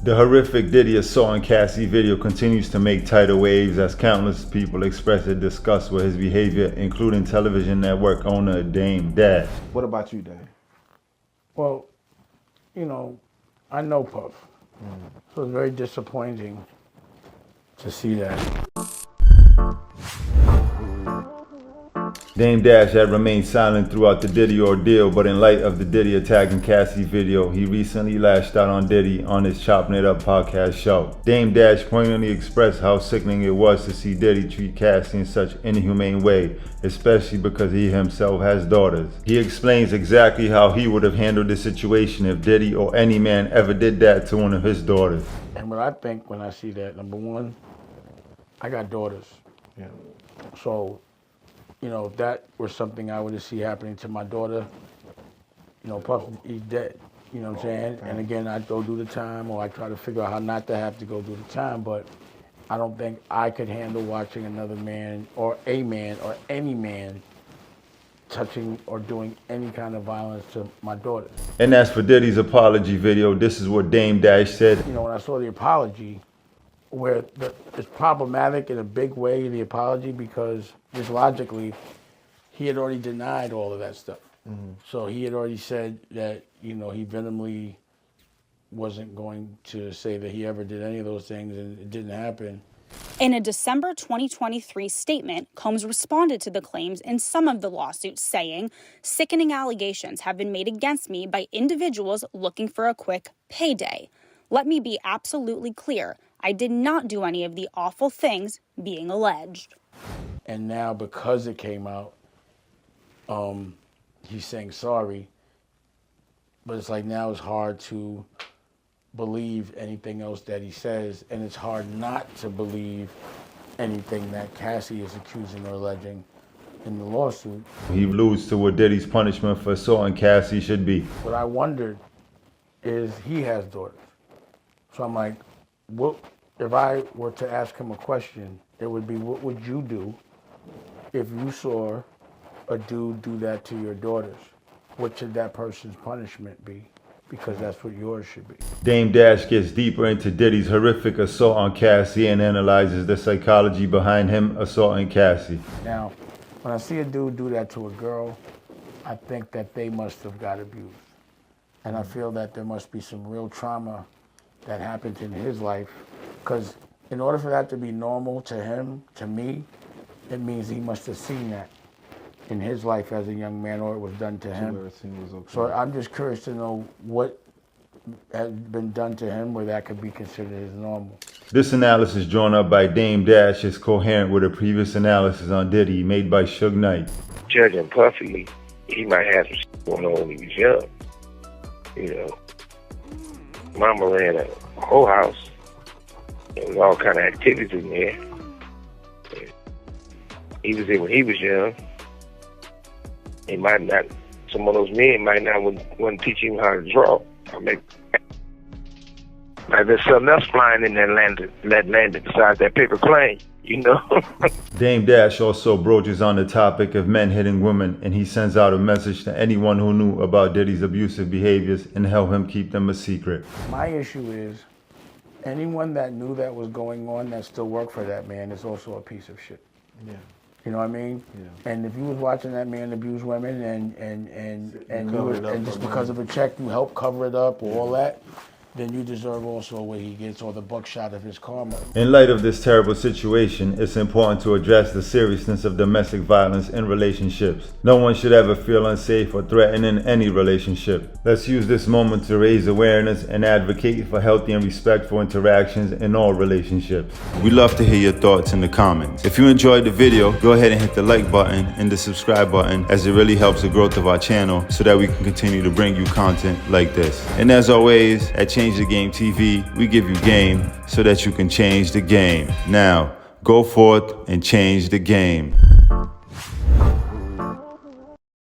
The horrific Diddy assaulting Cassie video continues to make tidal waves as countless people express their disgust with his behavior, including television network owner Damedash. What about you, Dave? Well, you know, I know Puff. So it's very disappointing to see that. Damedash had remained silent throughout the Diddy ordeal, but in light of the Diddy attacking Cassie video, he recently lashed out on Diddy on his Choppin It Up podcast show. Damedash poignantly expressed how sickening it was to see Diddy treat Cassie in such an inhumane way, especially because he himself has daughters. He explains exactly how he would have handled the situation if Diddy or any man ever did that to one of his daughters. And what I think when I see that, number one, I got daughters. Yeah. So, you know, if that were something I were to see happening to my daughter, you know, Puff, he's dead. You know what I'm saying? And again, I'd go do the time, or I try to figure out how not to have to go do the time, but I don't think I could handle watching another man or any man touching or doing any kind of violence to my daughters. And as for Diddy's apology video, this is what Damedash said. You know, when I saw the apology, where it's problematic in a big way, the apology, because just logically, he had already denied all of that stuff. Mm-hmm. So he had already said that, you know, he vehemently wasn't going to say that he ever did any of those things, and it didn't happen. In a December 2023 statement, Combs responded to the claims in some of the lawsuits, saying, "Sickening allegations have been made against me by individuals looking for a quick payday. Let me be absolutely clear. I did not do any of the awful things being alleged." And now, because it came out, he's saying sorry. But it's like now it's hard to believe anything else that he says, and it's hard not to believe anything that Cassie is accusing or alleging in the lawsuit. He alludes to what Diddy's punishment for assaulting Cassie should be. What I wondered is he has daughters. So I'm like, what if I were to ask him a question, it would be, what would you do if you saw a dude do that to your daughters? What should that person's punishment be? Because that's what yours should be. Damedash gets deeper into Diddy's horrific assault on Cassie and analyzes the psychology behind him assaulting Cassie. Now, when I see a dude do that to a girl, I think that they must have got abused. And I feel that there must be some real trauma that happened in his life. Because in order for that to be normal to him, to me, it means he must have seen that in his life as a young man, or it was done to him. Okay. So I'm just curious to know what has been done to him where that could be considered as normal. This analysis drawn up by Damedash is coherent with a previous analysis on Diddy made by Suge Knight. Judging Puffy, he might have some shit going on when he was young. You know, Mama ran a whole house. There was all kind of activities in there. And he was there when he was young. He might not, some of those men might not want to teach him how to draw. Like there's something else flying in that landing besides that paper plane, you know? Damedash also broaches on the topic of men hitting women, and he sends out a message to anyone who knew about Diddy's abusive behaviors and help him keep them a secret. My issue is anyone that knew that was going on that still worked for that man is also a piece of shit. Yeah. You know what I mean? Yeah. And if you was watching that man abuse women and just because of a check you help cover it up or all that, then you deserve also what he gets, or the buckshot of his karma. In light of this terrible situation, it's important to address the seriousness of domestic violence in relationships. No one should ever feel unsafe or threatened in any relationship. Let's use this moment to raise awareness and advocate for healthy and respectful interactions in all relationships. We'd love to hear your thoughts in the comments. If you enjoyed the video, go ahead and hit the like button and the subscribe button, as it really helps the growth of our channel so that we can continue to bring you content like this. And as always, at Change the Game TV, we give you game so that you can change the game. Now, go forth and change the game.